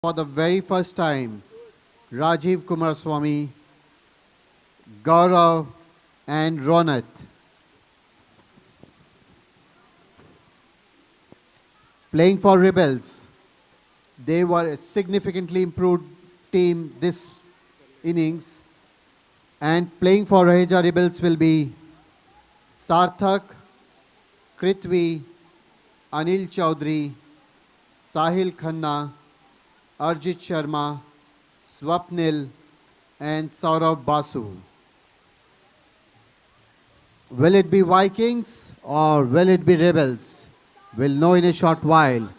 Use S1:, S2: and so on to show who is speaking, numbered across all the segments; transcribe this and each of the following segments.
S1: For the very first time, Rajiv Kumaraswamy, Gaurav and Ronat. Playing for Rebels, they were a significantly improved team this innings, and playing for RAHEJA Rebels will be Sarthak, Kritvi, Anil Chaudhary, Sahil Khanna, Arjit Sharma, Swapnil and Saurabh Basu. Will it be Vikings or will it be Rebels? We'll know in a short while.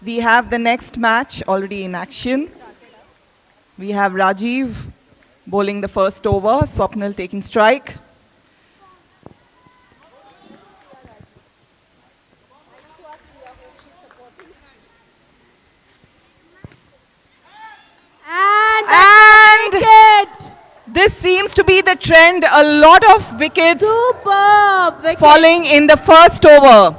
S2: We have the next match already in action. We have Rajiv bowling the first over, Swapnil taking strike.
S3: And wicket.
S2: This seems to be the trend. A lot of wickets
S3: Superb wicket.
S2: falling in the first over.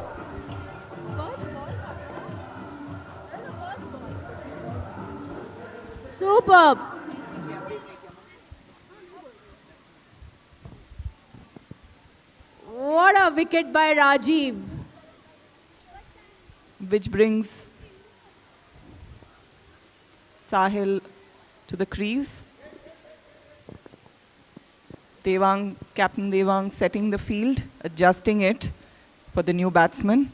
S3: Superb. What a wicket by Rajiv.
S2: Which brings Sahil to the crease. Captain Devang setting the field, adjusting it for the new batsman.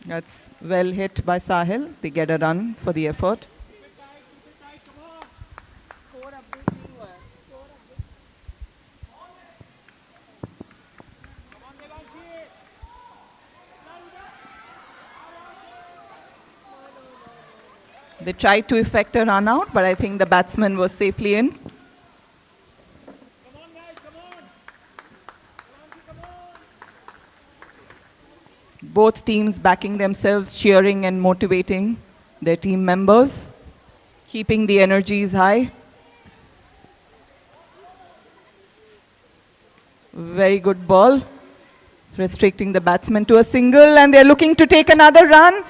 S2: That's well hit by Sahil. They get a run for the effort. They tried to effect a run out, but I think the batsman was safely in. Both teams backing themselves, cheering and motivating their team members, keeping the energies high. Very good ball, restricting the batsman to a single, and they're looking to take another run.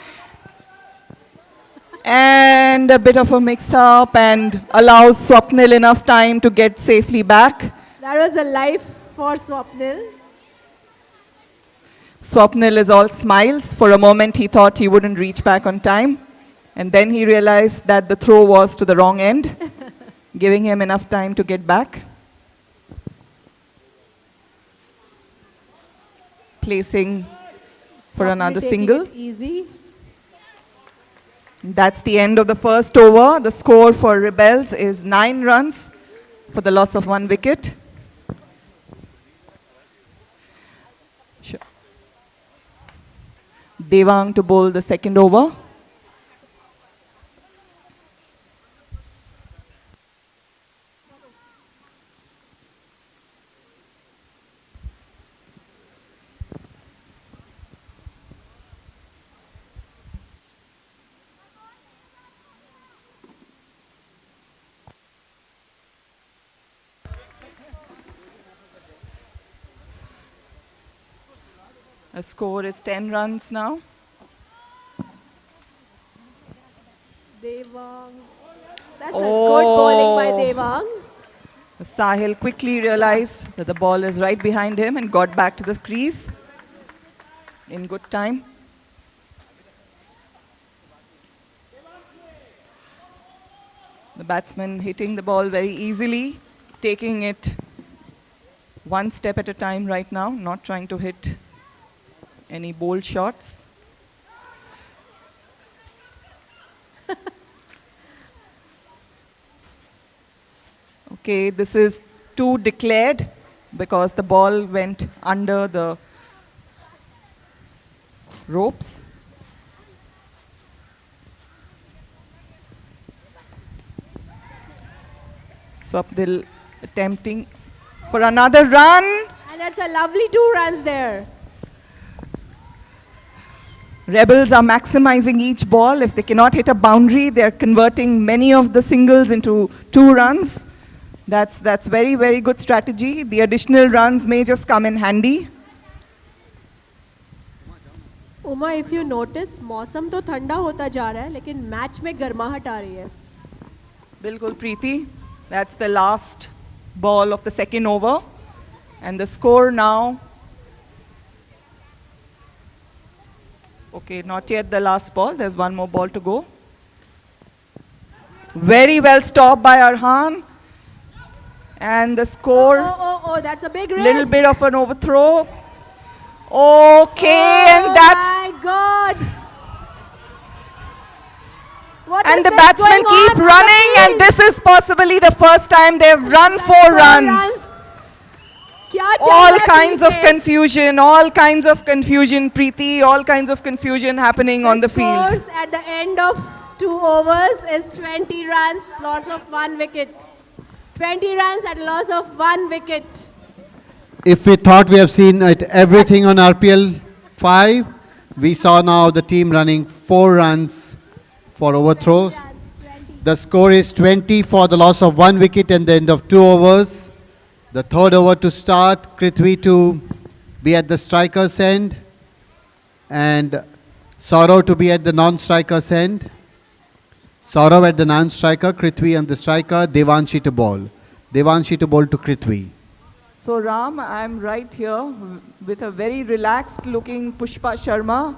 S2: And a bit of a mix-up and allows Swapnil enough time to get safely back.
S3: That was a life for Swapnil.
S2: Swapnil is all smiles. For a moment he thought he wouldn't reach back on time. And then he realized that the throw was to the wrong end, giving him enough time to get back. Placing for
S3: Swapnil
S2: another
S3: taking
S2: single.
S3: it easy.
S2: That's the end of the first over. The score for Rebels is 9 runs for the loss of 1 wicket. Devang to bowl the second over. The score is 10 runs now.
S3: Devang. That's a good bowling by Devang.
S2: Sahil quickly realized that the ball is right behind him and got back to the crease in good time. The batsman hitting the ball very easily, taking it one step at a time right now, not trying to hit any bold shots. Okay, this is 2 declared because the ball went under the ropes. Swapnil attempting for another run.
S3: And that's a lovely 2 runs there.
S2: Rebels are maximizing each ball. If they cannot hit a boundary, they're converting many of the singles into 2 runs. That's very, very good strategy. The additional runs may just come in handy.
S3: Uma, if you notice, मौसम तो ठंडा होता जा रहा है, लेकिन match में गर्माहट आ रही है.
S2: Bilkul Preeti. That's the last ball of the second over. And the score now. Okay, not yet the last ball. There's one more ball to go. Very well stopped by Arhan. And the score,
S3: Oh, that's a big risk.
S2: little bit of an overthrow. Okay, and that's,
S3: Oh my God. What
S2: and
S3: is
S2: the
S3: this
S2: batsmen
S3: going
S2: keep
S3: on on
S2: running,
S3: the
S2: and
S3: field?
S2: this is possibly the first time they've run 4 runs.
S3: क्या चल
S2: All
S3: रहा है
S2: kinds
S3: team
S2: of
S3: पे?
S2: confusion, Preeti, all kinds of confusion happening on the field.
S3: Scores at the end of 2 overs is 20 runs, loss of 1 wicket. 20 runs at loss of 1 wicket.
S1: If we thought we have seen it, everything on RPL 5, we saw now the team running 4 runs for overthrows. The score is 20 for the loss of 1 wicket and the end of 2 overs. The third over to start, Krithvi to be at the striker's end and Saurav to be at the non-striker's end. Saurav at the non-striker, Krithvi on the striker, Devanshi to bowl. Devanshi to bowl to Krithvi.
S2: So Ram, I'm right here with a very relaxed looking Pushpa Sharma,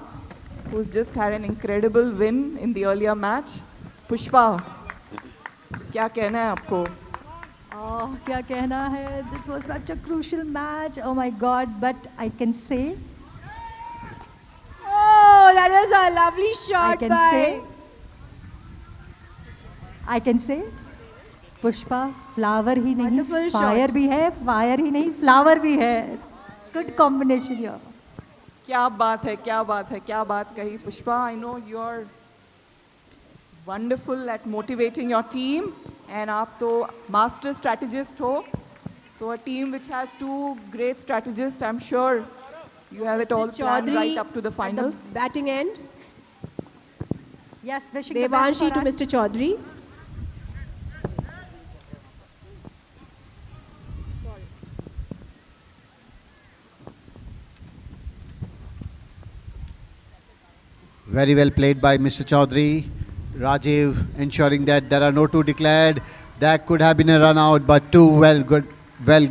S2: who's just had an incredible win in the earlier match. Pushpa, क्या कहना है आपको?
S4: Oh, क्या कहना है? This was such a crucial match. Oh my God! But I can say,
S3: Oh, that was a lovely shot
S4: I can say, Pushpa flower ही नहीं,
S3: Wonderful shot.
S4: Fire भी है, फायर ही नहीं, फ्लावर भी है. Good combination here.
S2: क्या बात है, क्या बात है, क्या बात कही Pushpa. I know you're wonderful at motivating your team, and आप तो master strategist हो. So a team which has 2 great strategists, I'm sure you have it all planned
S3: Chaudhary
S2: right up to the
S3: at
S2: finals.
S3: the batting end.
S4: Yes, wishing the best
S3: Devanshi
S4: for
S3: to
S4: us.
S3: Mr. Chaudhary.
S1: Very well played by Mr. Chaudhary. Rajiv ensuring that there are no 2 declared. That could have been a run out, but 2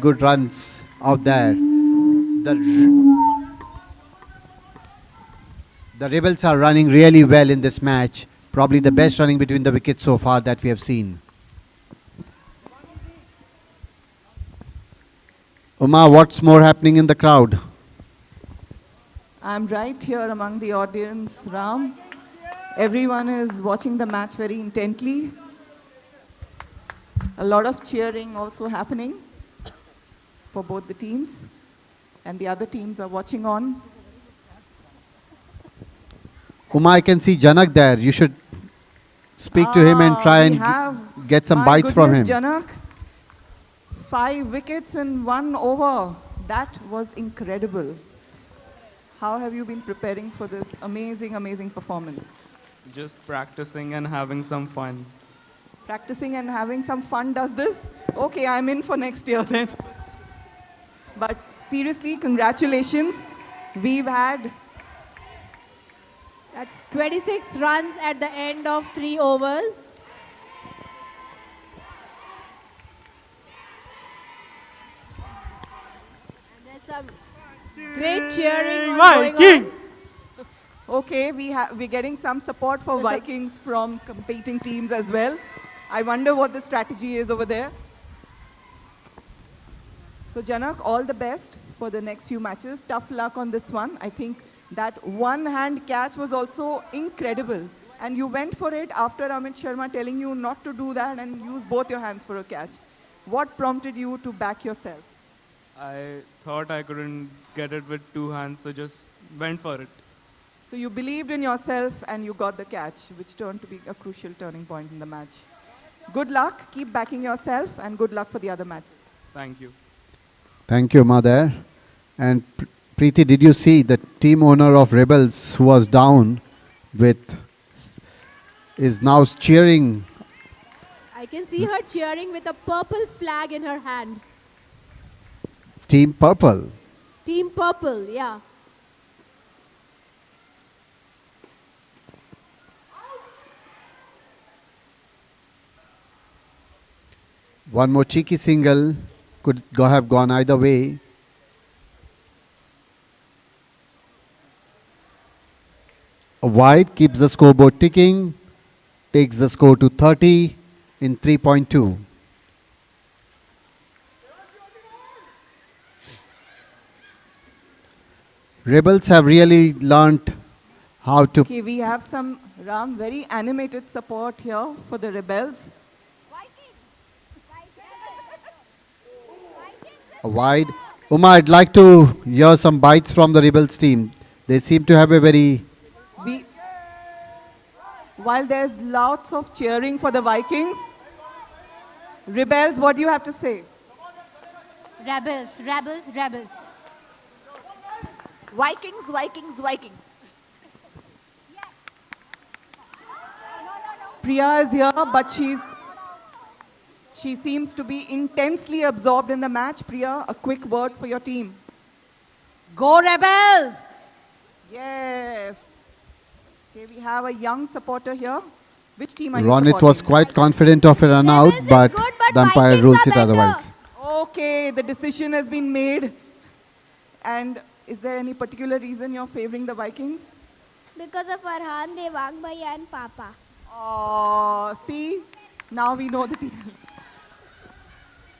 S1: good runs out there. The Rebels are running really well in this match. Probably the best running between the wickets so far that we have seen. Uma, what's more happening in the crowd?
S2: I'm right here among the audience, Ram. Everyone is watching the match very intently. A lot of cheering also happening for both the teams, and the other teams are watching on.
S1: Uma, I can see Janak there. You should speak to him and try and get some bites from him.
S2: Janak, 5 wickets in 1 over. That was incredible. How have you been preparing for this amazing, amazing performance?
S5: Just practicing and having some fun.
S2: Practicing and having some fun does this? Okay, I'm in for next year then. But seriously, congratulations. We've had
S3: That's 26 runs at the end of 3 overs. And there's some great cheering going on.
S2: Okay, we're getting some support for Vikings from competing teams as well. I wonder what the strategy is over there. So Janak, all the best for the next few matches. Tough luck on this one. I think that one-hand catch was also incredible. And you went for it after Amit Sharma telling you not to do that and use both your hands for a catch. What prompted you to back yourself?
S5: I thought I couldn't get it with two hands, so just went for it.
S2: So you believed in yourself and you got the catch, which turned to be a crucial turning point in the match. Good luck. Keep backing yourself and good luck for the other matches.
S5: Thank you.
S1: Thank you, Mother. And Preeti, did you see the team owner of Rebels who was down is now cheering?
S3: I can see her cheering with a purple flag in her hand.
S1: Team Purple.
S3: Team Purple, yeah.
S1: One more cheeky single could have gone either way. A wide keeps the scoreboard ticking, takes the score to 30 in 3.2. Rebels have really learnt how to...
S2: Okay, we have some very animated support here for the Rebels.
S1: A wide. Uma, I'd like to hear some bites from the Rebels team. They seem to have a very...
S2: While there's lots of cheering for the Vikings, Rebels, what do you have to say?
S6: Rebels, rebels, rebels.
S7: Vikings, Vikings, Vikings.
S2: Priya is here, but she seems to be intensely absorbed in the match. Priya, a quick word for your team.
S6: Go Rebels!
S2: Yes. Okay, we have a young supporter here. Which team are you
S1: Ronit
S2: supporting?
S1: was quite confident of a run out, but the umpire
S6: Vikings
S1: rules
S6: are
S1: it
S6: better.
S1: otherwise.
S2: Okay, the decision has been made. And is there any particular reason you're favoring the Vikings?
S8: Because of Farhan, Devang Bhai and Papa.
S2: Oh, see? Now we know the team.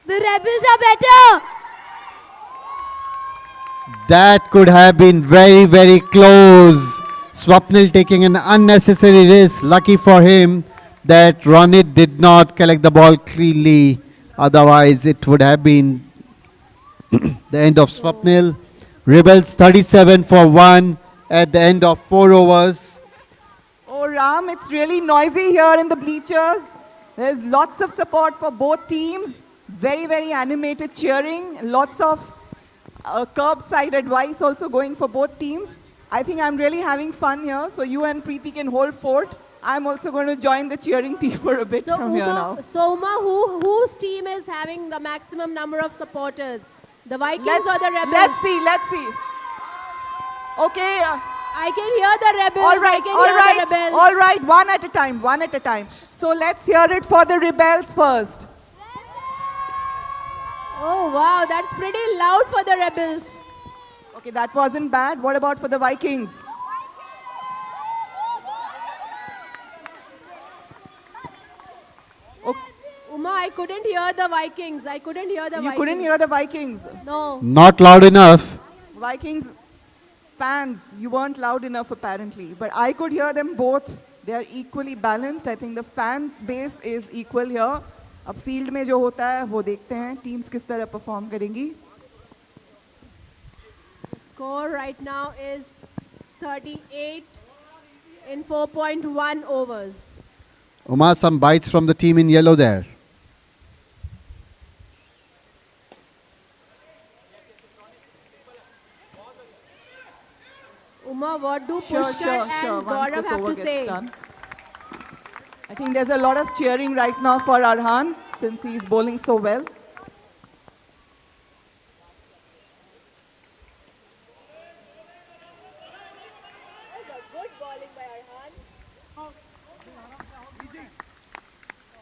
S8: The Rebels are better.
S1: That could have been very, very close. Swapnil taking an unnecessary risk. Lucky for him that Ronit did not collect the ball cleanly. Otherwise, it would have been the end of Swapnil. Rebels 37 for 1 at the end of 4 overs.
S2: Oh, Ram, it's really noisy here in the bleachers. There's lots of support for both teams. Very, very animated cheering. Lots of curbside advice also going for both teams. I think I'm really having fun here. So you and Preeti can hold fort. I'm also going to join the cheering team for a bit from here now.
S3: So Uma, whose team is having the maximum number of supporters? The Vikings or the Rebels?
S2: Let's see. Okay.
S3: I can hear the Rebels.
S2: All right,
S3: I can hear the Rebels.
S2: all right. One at a time. So let's hear it for the Rebels first.
S3: Oh, wow. That's pretty loud for the Rebels.
S2: Okay, that wasn't bad. What about for the Vikings? Okay.
S3: Uma, I couldn't hear the Vikings.
S2: You couldn't hear the Vikings?
S3: No.
S1: Not loud enough.
S2: Vikings fans, you weren't loud enough apparently. But I could hear them both. They are equally balanced. I think the fan base is equal here. अब field में जो होता है वो देखते हैं teams किस तरह परफॉर्म करेंगी.
S3: Score right now is 38 in 4.1 overs.
S1: Uma, some bites from the team in yellow there.
S3: Uma, what do
S2: Sure.
S3: Pushkar and
S2: Once
S3: Gaurav
S2: this
S3: have
S2: over
S3: to
S2: gets
S3: say?
S2: done. I think there's a lot of cheering right now for Arhan since he's bowling so well.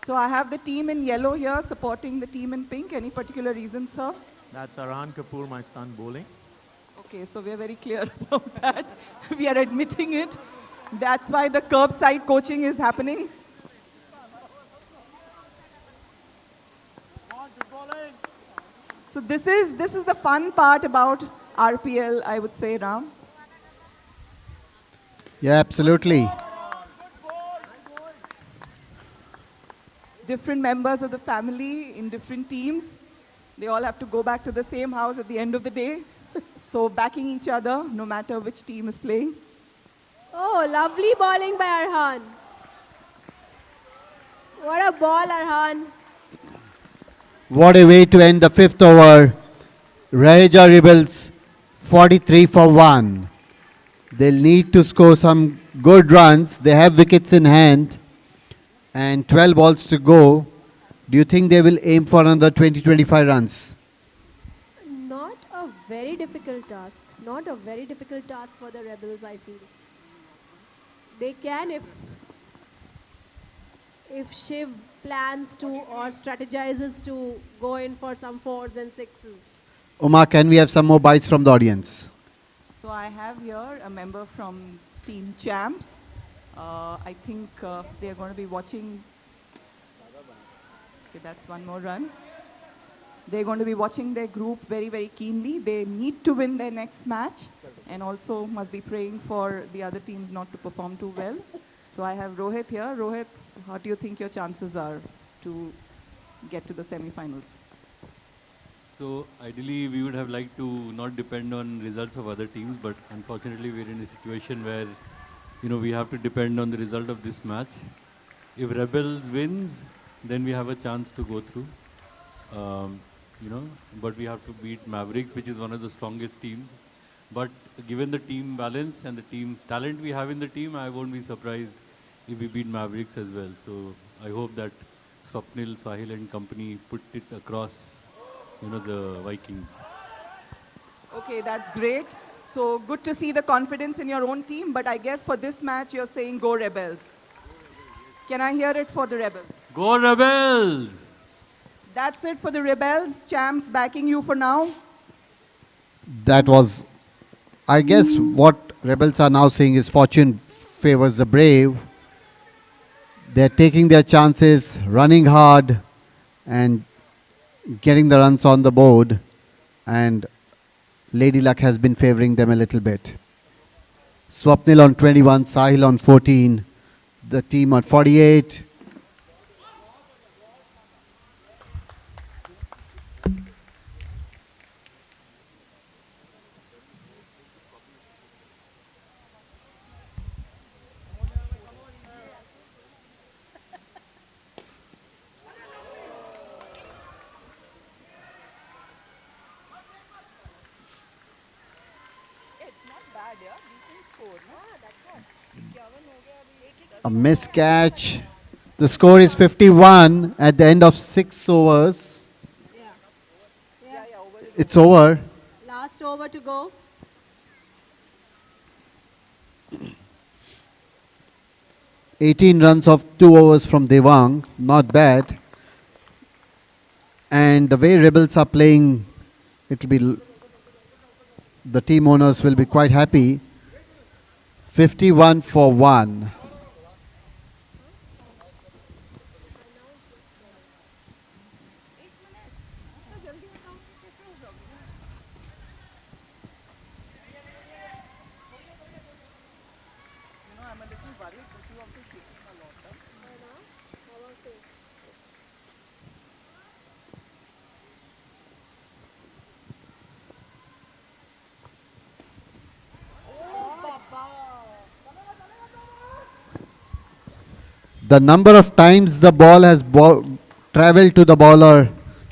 S2: So I have the team in yellow here supporting the team in pink. Any particular reason, sir?
S7: That's Arhan Kapoor, my son, bowling.
S2: Okay, so we're very clear about that. We are admitting it. That's why the curbside coaching is happening. So this is the fun part about RPL, I would say, Ram.
S1: Yeah, absolutely.
S2: Different members of the family in different teams. They all have to go back to the same house at the end of the day. So backing each other, no matter which team is playing.
S3: Oh, lovely bowling by Arhan. What a ball, Arhan.
S1: What a way to end the fifth over. RAHEJA Rebels 43 for 1. They'll need to score some good runs. They have wickets in hand and 12 balls to go. Do you think they will aim for another 20-25 runs?
S3: Not a very difficult task. Not a very difficult task for the Rebels, I feel. They can if Shiv plans to or strategizes to go in for some 4s and 6s.
S1: Uma, can we have some more bites from the audience?
S2: So I have here a member from Team Champs. I think they are going to be watching. Okay, that's one more run. They're going to be watching their group very, very keenly. They need to win their next match and also must be praying for the other teams not to perform too well. So I have Rohit here. Rohit, how do you think your chances are to get to the semi-finals?
S9: So ideally we would have liked to not depend on results of other teams, but unfortunately we're in a situation where we have to depend on the result of this match. If Rebels wins, then we have a chance to go through. But we have to beat Mavericks, which is one of the strongest teams. But given the team balance and the team's talent we have in the team, I won't be surprised if we beat Mavericks as well. So I hope that Swapnil, Sahil and company put it across, the Vikings.
S2: Okay, that's great. So good to see the confidence in your own team, but I guess for this match you're saying go Rebels. Can I hear it for the Rebels?
S9: Go Rebels!
S2: That's it for the Rebels. Champs backing you for now.
S1: That was, I guess, what Rebels are now saying is fortune favors the brave. They're taking their chances, running hard and getting the runs on the board, and Lady Luck has been favoring them a little bit. Swapnil on 21, Sahil on 14, the team on 48. A missed catch. The score is 51 at the end of 6 overs. It's over.
S3: Last over to go.
S1: 18 runs of 2 overs from Devang. Not bad. And the way Rebels are playing, it'll be, the team owners will be quite happy. 51 for 1. The number of times the ball has traveled to the bowler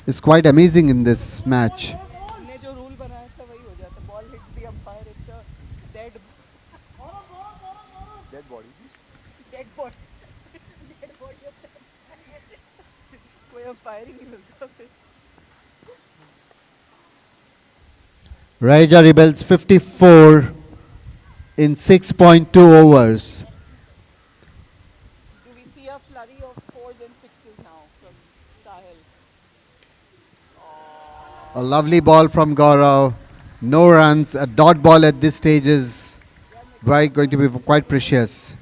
S1: is quite amazing in this match.
S2: हमने जो rule बनाया था वही हो जाता. Ball hits the umpire. It's a dead body. Dead body. Dead body. कोई umpire ही नहीं मिलता फिर.
S1: RAHEJA Rebels 54 in 6.2 overs.
S2: Do we see a flurry of 4s and 6s now from Sahil.
S1: A lovely ball from Gaurav. No runs. A dot ball at this stage is going to be quite precious.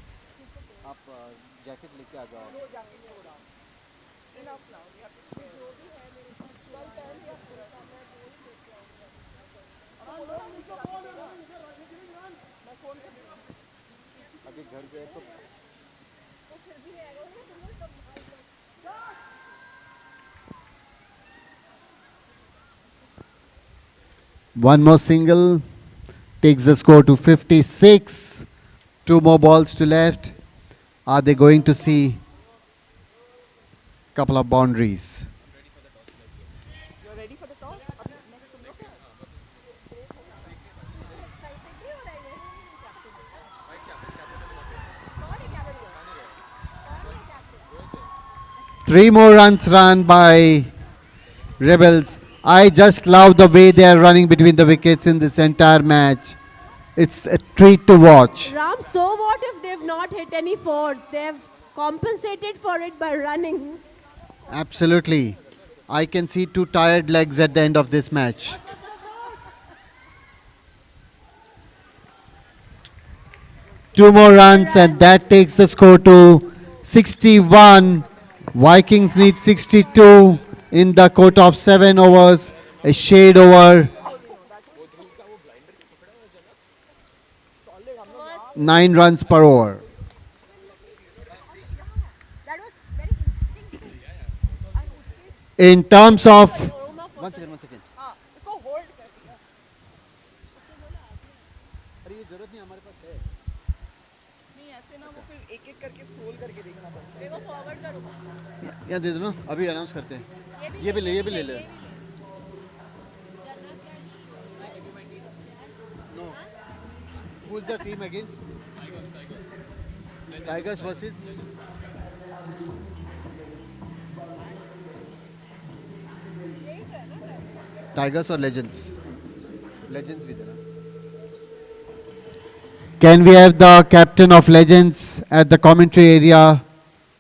S1: One more single takes the score to 56. Two more balls to left. Are they going to see a couple of boundaries?
S2: You're ready for the toss? Next to look at.
S1: 3 more runs run by Rebels. I just love the way they are running between the wickets in this entire match. It's a treat to watch.
S3: Ram, so what if they've not hit any fours? They've compensated for it by running.
S1: Absolutely. I can see 2 tired legs at the end of this match. Two more runs and that takes the score to 61. Vikings need 62 in the quota of 7 overs. A shade over. 9 runs per over. In terms of... One second.
S2: इसको hold कर दिया.
S1: अरे ये जरूरत नहीं हमारे पास है.
S2: नहीं ऐसे ना वो फिर एक-एक करके स्क्रॉल करके देखना पड़ता है. देखो फॉरवर्ड करूँगा.
S1: यहाँ दे दो ना, अभी अनाउंस करते हैं. ये भी ले ले. No. Who's the team against? Tigers versus? Tigers or Legends? Legends भी देना. Can we have the captain of Legends at the commentary area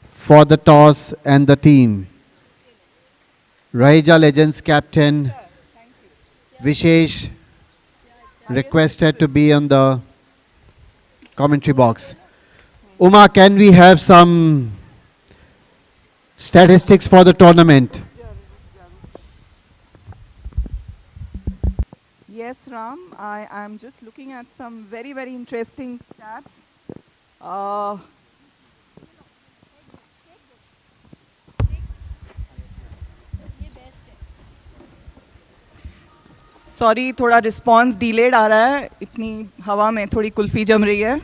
S1: for the toss and the team? RAHEJA Legends captain Vishesh requested to be on the commentary box. Uma, can we have some statistics for the tournament?
S2: Yes, Ram. I am just looking at some very, very interesting stats. Sorry थोड़ा response delayed आ रहा है इतनी हवा में थोड़ी कुल्फी जम रही है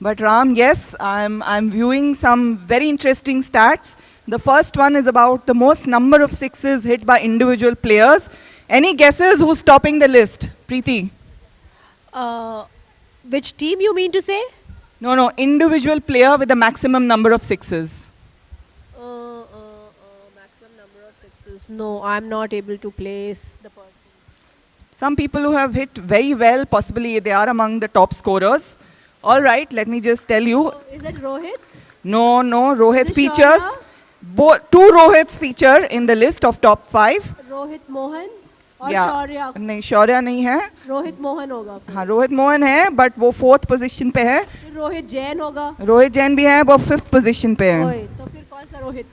S2: but Ram yes I am viewing some very interesting stats the first one is about the most number of sixes hit by individual players any guesses who is topping the list Preeti
S3: Which team you mean to say?
S2: No, individual player with the maximum number of sixes.
S3: Maximum number of sixes. No, I'm not able to place the person.
S2: Some people who have hit very well, possibly they are among the top scorers. All right, let me just tell you.
S3: Is it Rohit?
S2: No, Rohit
S3: Is it
S2: features.
S3: Shaurya?
S2: 2 Rohits feature in the list of top 5.
S3: Rohit Mohan और
S2: Yeah.
S3: Shaurya.
S2: नहीं, शौर्या नहीं है.
S3: रोहित मोहन होगा.
S2: हाँ, रोहित मोहन है, but वो 4th position पे है.
S3: फिर रोहित जैन होगा.
S2: रोहित जैन भी है, वो 5th पोजीशन पे है.
S3: ओए, तो फिर कौन सा रोहित?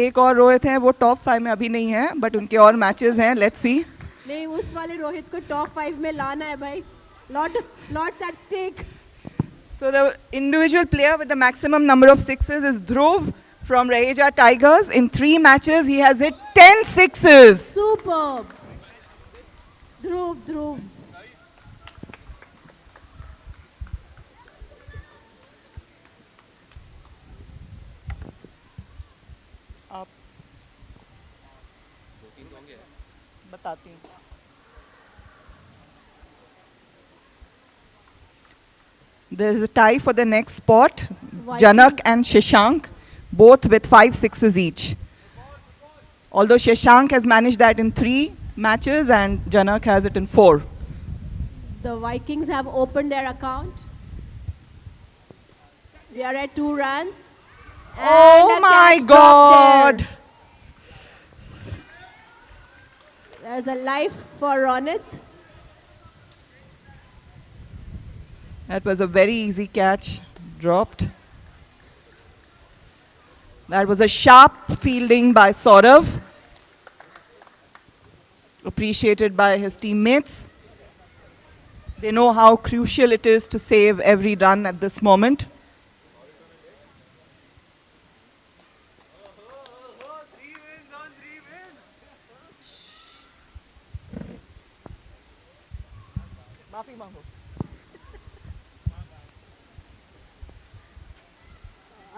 S2: एक और रोहित है, वो टॉप 5 में अभी नहीं है, बट उनके और मैचेस हैं. Let's see.
S3: नहीं, उस वाले रोहित को टॉप 5 में लाना है भाई. Lots at stake.
S2: So the individual player with the maximum number of sixes is Dhruv from RAHEJA Tigers. In 3 matches, he has hit 10 sixes.
S3: Superb. Dhruv.
S2: आप बताती हूँ. There is a tie for the next spot. Janak and Shashank, both with 5 sixes each. Although Shashank has managed that in 3 matches and Janak has it in 4.
S3: The Vikings have opened their account. They are at 2 runs.
S2: Oh
S3: a
S2: my
S3: catch dropped
S2: God!
S3: there. There's a life for Ronit.
S2: That was a very easy catch. Dropped. That was a sharp fielding by Saurav. Appreciated by his teammates. They know how crucial it is to save every run at this moment.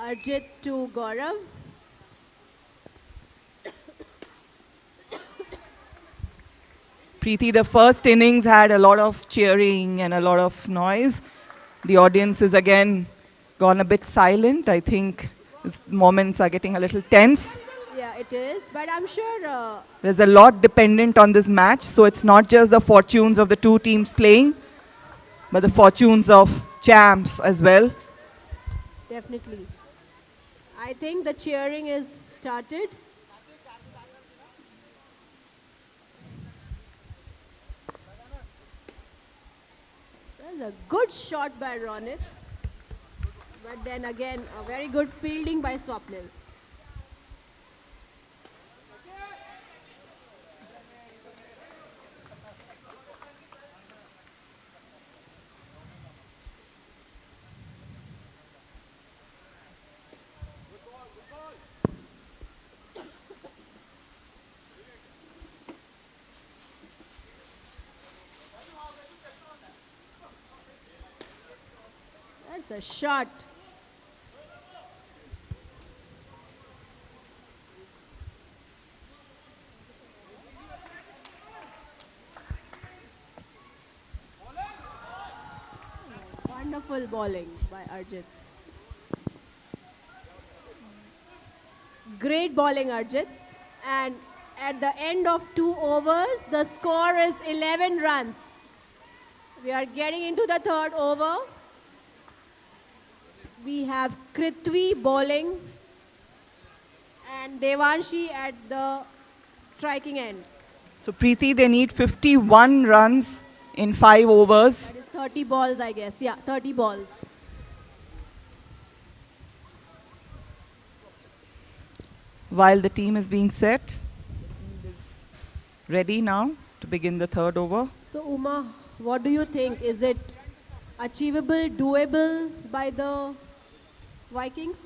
S3: Arjit to Gaurav.
S2: Preeti, the first innings had a lot of cheering and a lot of noise. The audience is again gone a bit silent. I think these moments are getting a little tense.
S3: Yeah, it is. But I'm sure
S2: There's a lot dependent on this match, so it's not just the fortunes of the two teams playing, but the fortunes of champs as well.
S3: definitely. I think the cheering is started. That's a good shot by Ronit. But then again, a very good fielding by Swapnil. That's a shot. Wonderful bowling by Arjit. Great bowling, Arjit. And at the end of 2 overs, the score is 11 runs. We are getting into the third over. We have Krithvi bowling and Devanshi at the striking end.
S2: So Preeti, they need 51 runs in 5 overs.
S3: That is 30 balls, I guess. Yeah, 30 balls.
S2: While the team is being set, the team is ready now to begin the third over.
S3: So, Uma, what do you think? Is it achievable, doable by the Vikings?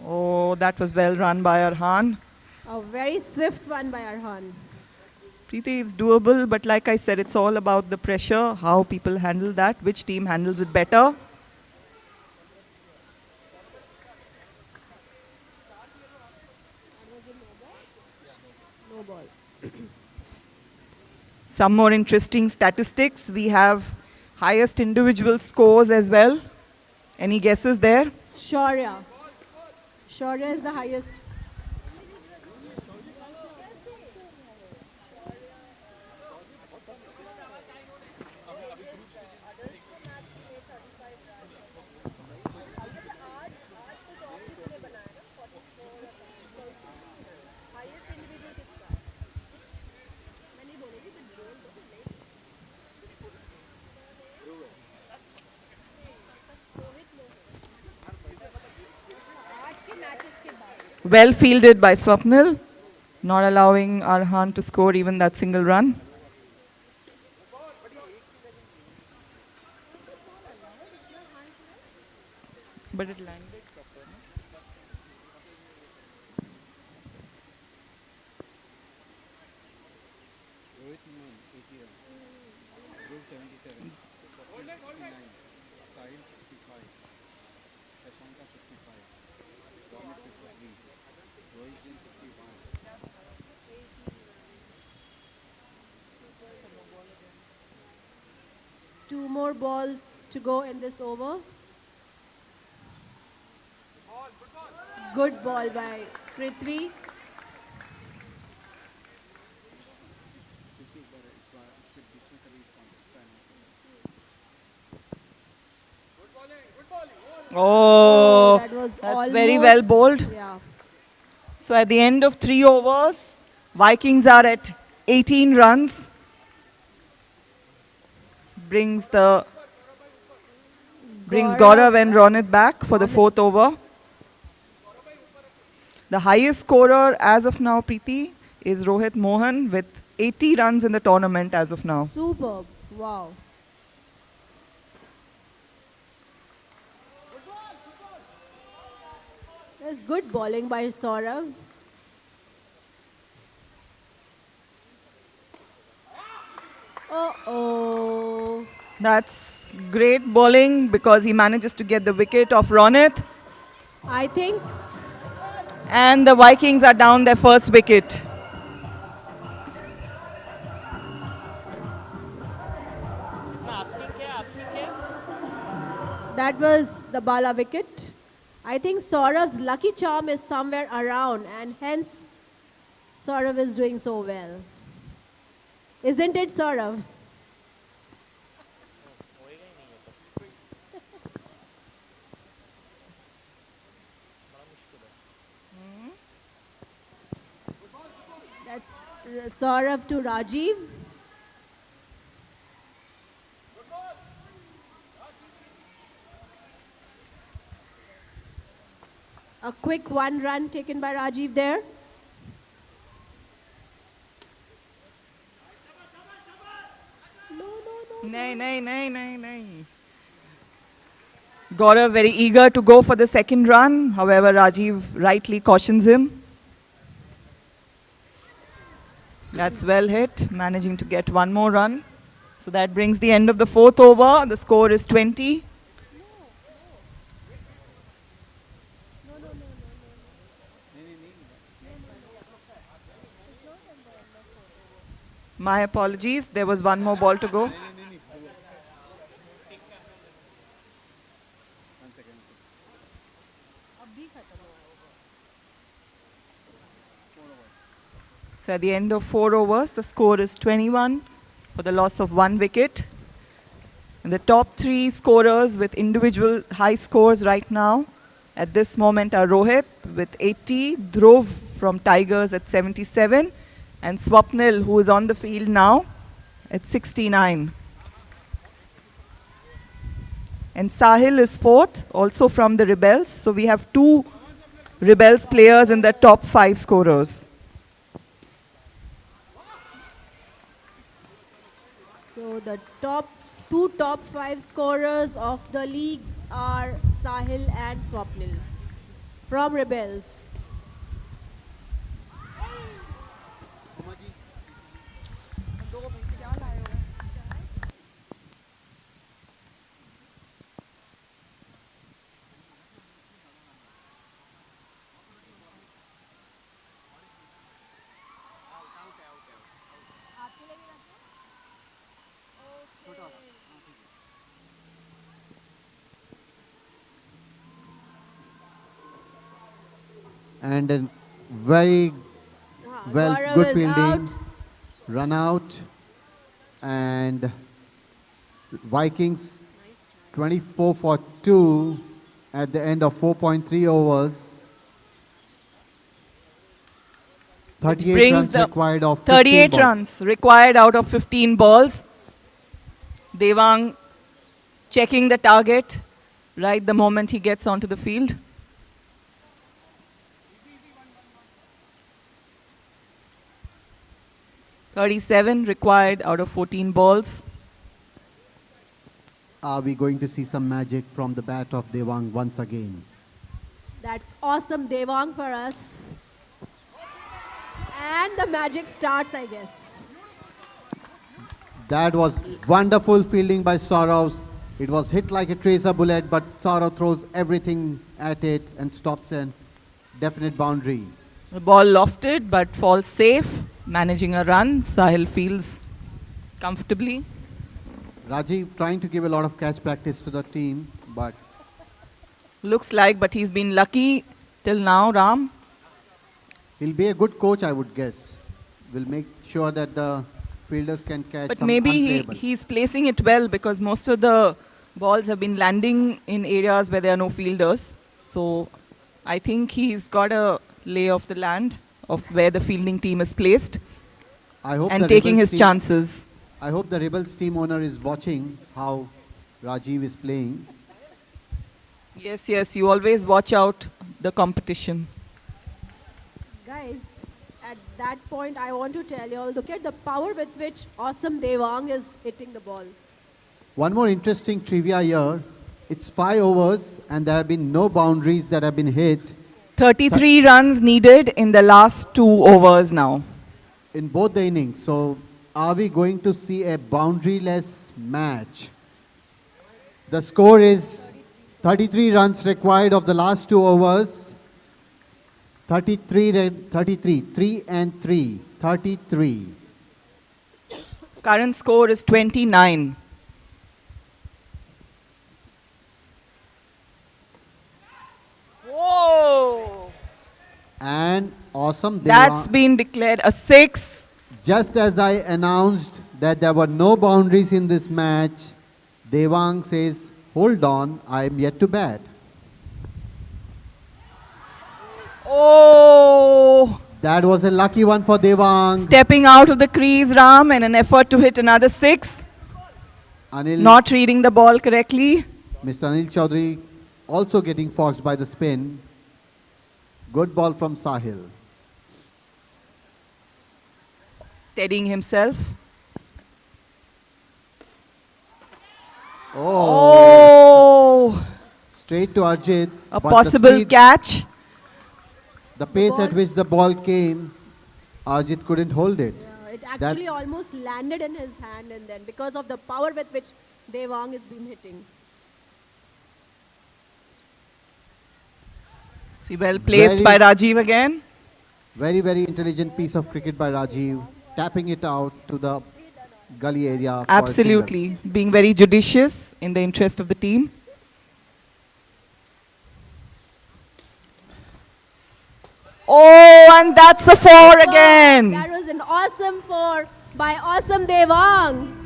S2: Oh, that was well run by Arhan.
S3: A very swift one by Arhan.
S2: Preeti, it's doable, but like I said, it's all about the pressure, how people handle that, which team handles it better.
S3: No ball.
S2: Some more interesting statistics. We have highest individual scores as well. Any guesses there?
S3: Shaurya. Shaurya is the highest.
S2: Well fielded by Swapnil, not allowing Arhan to score even that single run. But it landed proper.
S3: Two more balls to go in this over. Good ball by Prithvi.
S2: Oh,
S3: that was
S2: that's very well
S3: almost-
S2: bowled.
S3: Yeah.
S2: So at the end of 3 overs, Vikings are at 18 runs. Brings Gaurav and Ronit back for the 4th over. The highest scorer as of now, Preeti, is Rohit Mohan with 80 runs in the tournament as of now.
S3: Superb. Wow. That's good bowling by Saurav. Uh-oh.
S2: That's great bowling because he manages to get the wicket of Ronit.
S3: I think
S2: And the Vikings are down their first wicket.
S3: that was the Bala wicket. I think Saurav's lucky charm is somewhere around and hence Saurav is doing so well. Isn't it, Saurav? That's Saurav to Rajiv. A quick 1 run taken by Rajiv there.
S2: Nay. Gaurav very eager to go for the second run. However, Rajiv rightly cautions him. That's well hit, managing to get 1 more run. So that brings the end of the 4th over. The score is 20. My apologies, there was 1 more ball to go. So at the end of 4 overs, the score is 21 for the loss of 1 wicket. And the top 3 scorers with individual high scores right now at this moment are Rohit with 80, Dhruv from Tigers at 77, and Swapnil, who is on the field now, at 69. And Sahil is 4th, also from the Rebels. So we have 2 Rebels players in the top 5 scorers.
S3: So the two top 5 scorers of the league are Sahil and Swapnil from Rebels.
S1: And a very well,
S3: Gaurav
S1: good
S3: is
S1: fielding,
S3: out.
S1: run out, and Vikings 24 for 2 at the end of 4.3 overs. 38
S2: Brings
S1: runs
S2: the
S1: required of 15
S2: 38
S1: balls.
S2: runs required out of 15 balls. Devang checking the target right the moment he gets onto the field. .37 required out of 14 balls.
S1: Are we going to see some magic from the bat of Devang once again?
S3: That's awesome, Devang, for us. And the magic starts, I guess.
S1: That was wonderful fielding by Saurav. It was hit like a tracer bullet, but Saurav throws everything at it and stops a definite boundary.
S2: The ball lofted but falls safe, managing a run. Sahil fields comfortably.
S1: Rajiv trying to give a lot of catch practice to the team, but
S2: Looks like, but he's been lucky till now, Ram.
S1: he'll be a good coach, I would guess. Will make sure that the fielders can catch
S2: But
S1: some
S2: maybe
S1: unplayable.
S2: he's placing it well because most of the Balls have been landing in areas where there are no fielders. So I think he's got a lay of the land of where the fielding team is placed
S1: I hope
S2: and
S1: the
S2: taking
S1: Rebels
S2: his
S1: team-
S2: chances.
S1: I hope the Rebels team owner is watching how Rajiv is playing.
S2: Yes, yes, you always watch out the competition.
S3: Guys, at that point, I want to tell you all, look at the power with which Awesome Devang is hitting the ball.
S1: One more interesting trivia here. It's 5 overs and there have been no boundaries that have been hit
S2: 33 runs needed in the last 2 overs now.
S1: in both the innings. So are we going to see a boundaryless match? The score is 33 runs required of the last 2 overs. 33, 3 and 3, 33.
S2: Current score is 29. Whoa!
S1: And Awesome
S2: That's
S1: Devang,
S2: been declared a 6.
S1: just as I announced that there were no boundaries in this match, Devang says, hold on, I am yet to bat.
S2: Oh!
S1: That was a lucky one for Devang.
S2: Stepping out of the crease, Ram, in an effort to hit another 6.
S1: Anil,
S2: Not reading the ball correctly.
S1: Mr. Anil Chaudhary also getting foxed by the spin. Good ball from Sahil.
S2: Steadying himself.
S1: Oh,
S2: Oh!
S1: straight to Arjit.
S2: A
S1: but
S2: possible
S1: the, speed,
S2: catch.
S1: the pace
S3: ball-
S1: at which the ball came, Arjit couldn't hold it.
S3: It actually almost landed in his hand, and then because of the power with which Devang has been hitting.
S2: See, well placed
S1: Very-
S2: by Rajiv again.
S1: Very, very intelligent piece of cricket by Rajiv, tapping it out to the gully area. for a single.
S2: Absolutely. Being very judicious in the interest of the team. Oh, and that's a 4 again.
S3: That was an awesome 4 by Awesome Devang.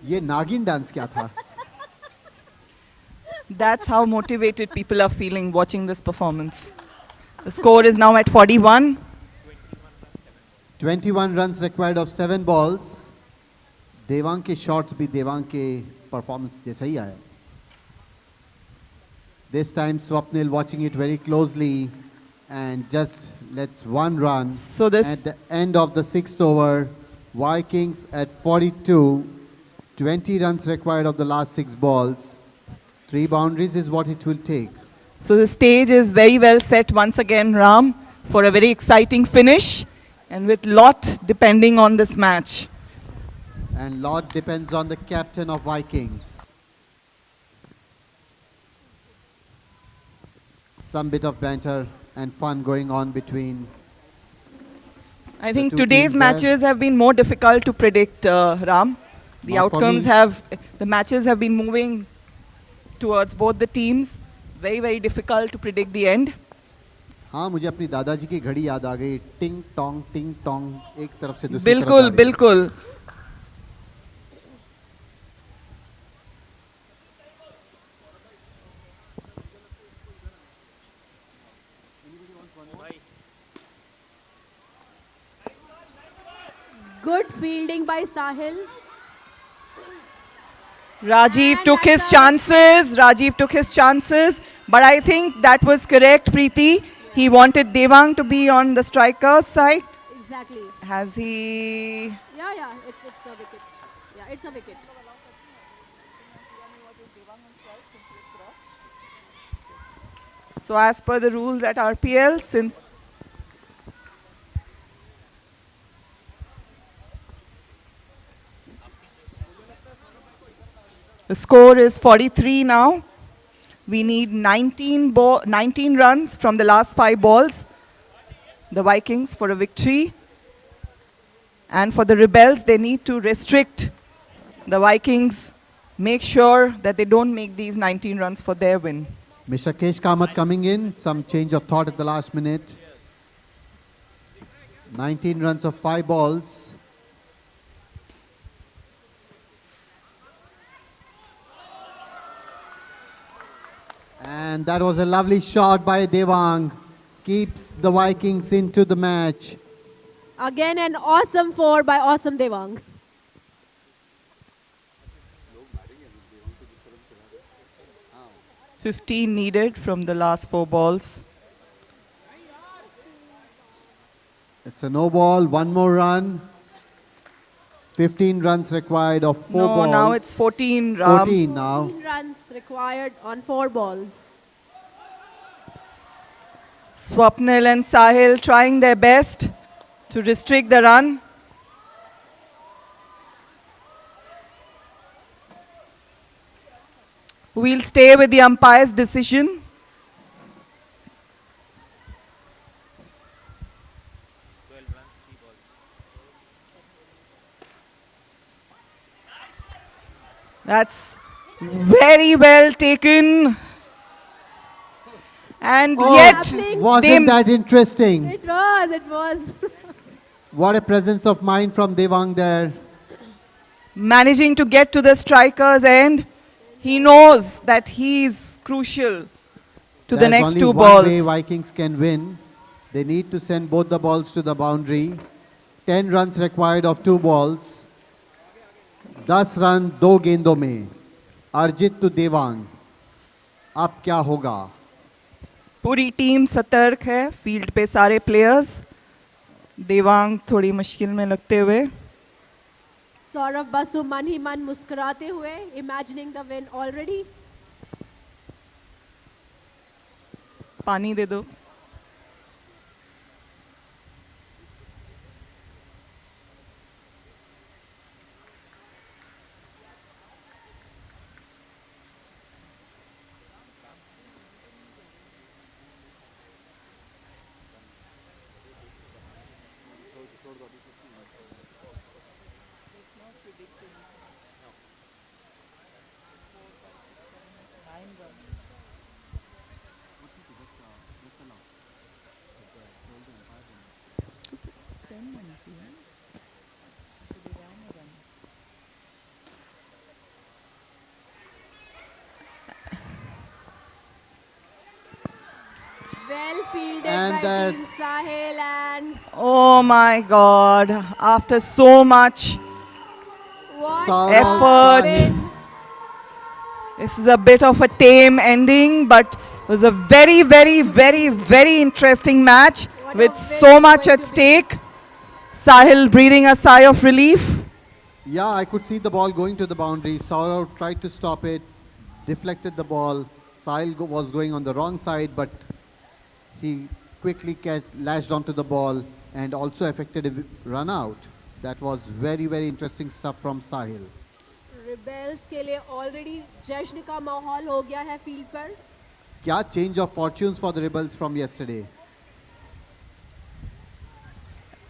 S1: ये नागिन dance क्या था?
S2: That's how motivated people are feeling watching this performance. The score is now at 41.
S1: 21 runs required of 7 balls. Devang के shots भी देवांग के performance जैसा ही आया. This time Swapnil watching it very closely and just lets 1 run.
S2: So this-
S1: at the end of the 6th over, Vikings at 42, 20 runs required of the last 6 balls. 3 boundaries is what it will take.
S2: So the stage is very well set once again, Ram, for a very exciting finish, and with lot depending on this match.
S1: And lot depends on the captain of Vikings. Some bit of banter and fun going on between.
S2: I think
S1: two
S2: today's
S1: teams there.
S2: matches have been more difficult to predict, Ram. The
S1: Not for
S2: outcomes
S1: me.
S2: the matches have been moving towards both the teams. Very, very difficult to predict the end.
S1: हाँ मुझे अपनी दादाजी की घड़ी याद आ गई टिंग टोंग एक तरफ से दूसरी तरफ
S2: बिल्कुल,
S1: जा रही है।
S2: बिल्कुल.
S3: Good fielding by Sahil.
S2: Rajiv
S3: And
S2: took his
S3: that's
S2: chances. Rajiv took his chances. But I think that was correct, Preeti. He wanted Devang to be on the striker's side.
S3: Exactly.
S2: Has he?
S3: Yeah, it's a wicket. Yeah, it's a wicket.
S2: So as per the rules at RPL, since the score is 43 now, we need 19 runs from the last 5 balls, the Vikings, for a victory. And for the Rebels, they need to restrict the Vikings, make sure that they don't make these 19 runs for their win.
S1: Mishakesh Kamath coming in. Some change of thought at the last minute. 19 runs of 5 balls. And that was a lovely shot by Devang. Keeps the Vikings into the match.
S3: Again, an awesome 4 by awesome Devang.
S2: "15 needed from the last 4 balls.
S1: It's a no ball, 1 more run. 15 runs required of 4
S2: No,
S1: balls.
S2: now it's 14, Ram.
S1: 14 now.
S3: 14 runs required on 4 balls.
S2: Swapnil and Sahil trying their best to restrict the run. We'll stay with the umpire's decision. That's very well taken. And yet,
S1: Wasn't that interesting?
S3: It was.
S1: What a presence of mind from Devang there.
S2: managing to get to the striker's end, he knows that he's crucial to the
S1: There's
S2: next
S1: only
S2: 2
S1: one
S2: balls.
S1: way Vikings can win. They need to send both the balls to the boundary. 10 runs required of 2 balls. 10 run 2 गेंदों में. अर्जित to Devang. अब क्या होगा?
S2: पूरी team सतर्क है, field पे सारे प्लेयर्स. देवांग थोड़ी मुश्किल में लगते हुए.
S3: Saurav Basu मन ही मन मुस्कुराते हुए, imagining the win already.
S2: पानी दे दो.
S3: Well fielded
S1: And
S3: by Team
S1: that's-
S3: Sahil and
S2: Oh my God! After so much
S3: what
S1: Saurav
S2: effort.
S3: win.
S2: This is a bit of a tame ending, but it was a very, very, very, very interesting match
S3: What a
S2: with
S3: win
S2: so
S3: it's
S2: much
S3: going
S2: at
S3: to be.
S2: stake. Sahil breathing a sigh of relief.
S1: Yeah, I could see the ball going to the boundary. Saurav tried to stop it, deflected the ball. Sahil was going on the wrong side, but he quickly lashed onto the ball and also affected a run out. That was very, very interesting stuff from Sahil.
S3: Rebels के लिए already जश्न का माहौल हो गया है field पर.
S1: क्या change of fortunes for the Rebels from yesterday?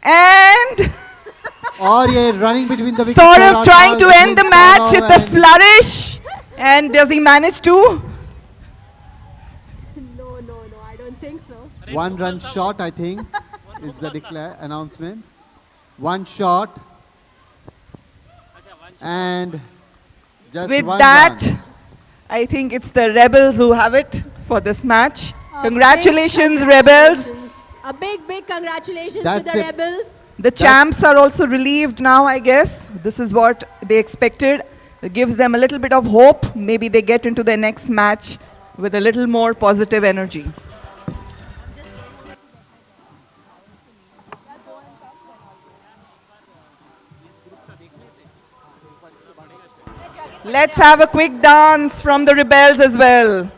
S2: And
S1: और ये running between the wickets.
S2: Saurav
S1: और
S2: trying to
S1: between
S2: end the match
S1: Saurav
S2: with a
S1: and-
S2: flourish. And does he manage to?
S3: No, I don't think so.
S1: 1 run short, I think, is the announcement. 1 shot. And just
S2: With
S1: 1
S2: that,
S1: run.
S2: I think it's the Rebels who have it for this match.
S3: A
S2: Congratulations,
S3: big
S2: Rebels.
S3: congratulations. A big congratulations
S1: That's
S3: to the
S1: it.
S3: Rebels.
S2: The champs are also relieved now, I guess. This is what they expected. It gives them a little bit of hope. Maybe they get into their next match with a little more positive energy. Let's have a quick dance from the Rebels as well.